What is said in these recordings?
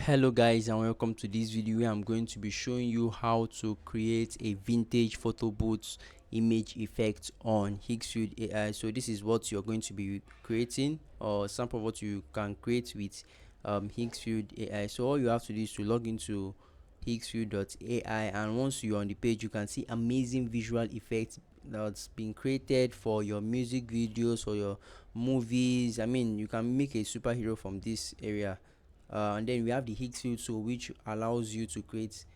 Hello guys, and welcome to this video where I'm going to be showing you how to create a vintage photo booth image effect on Higgsfield AI. So this is what you're going to be creating, or sample of what you can create with Higgsfield AI. So all you have to do is to log into higgsfield.ai, and once you're on the page you can see amazing visual effects that's been created for your music videos or your movies. I mean, you can make a superhero from this area. And then we have the Higgsfield tool, which allows you to create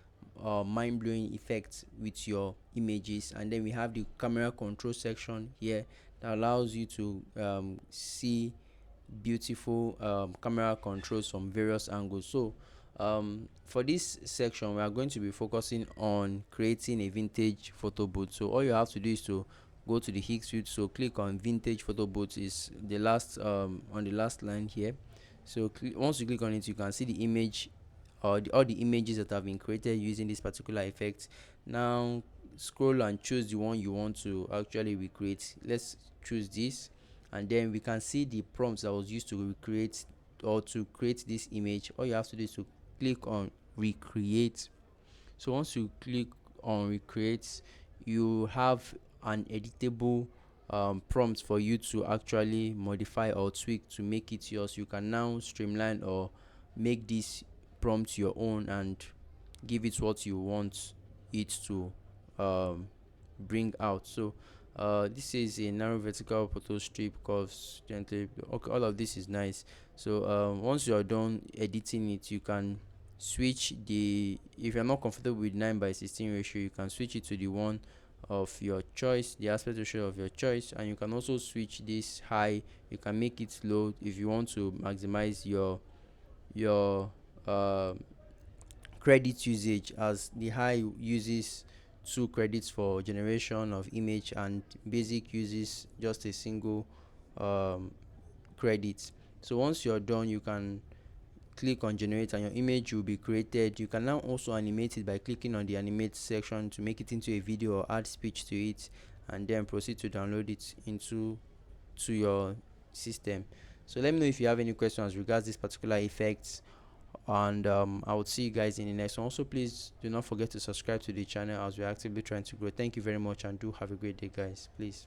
mind-blowing effects with your images. And then we have the camera control section here that allows you to see beautiful camera controls from various angles. So for this section we are going to be focusing on creating a vintage photo booth. So all you have to do is to go to the Higgsfield, so click on vintage photo booth, is the last on the last line here. So once you click on it, you can see the image, or all the images that have been created using this particular effect. Now scroll and choose the one you want to actually recreate. Let's choose this, and then we can see the prompts that was used to recreate or to create this image. All you have to do is to click on recreate. So once you click on recreate, you have an editable prompt for you to actually modify or tweak to make it yours. You can now streamline or make this prompt your own and give it what you want it to um, bring out. So this is a narrow vertical photo strip curves gently. Okay, all of this is nice. So once you're done editing it, you can switch the, if you're not comfortable with 9:16 ratio, you can switch it to the one of your choice, the aspect ratio of your choice. And you can also switch this high, you can make it low if you want to maximize your uh, credit usage, as the high uses 2 credits for generation of image and basic uses just a single um, credit. So once you're done, you can click on generate and your image will be created. You can now also animate it by clicking on the animate section to make it into a video or add speech to it, and then proceed to download it into your system. So let me know if you have any questions regards this particular effect, and I will see you guys in the next one. Also, please do not forget to subscribe to the channel as we're actively trying to grow. Thank you very much, and do have a great day, guys. Please.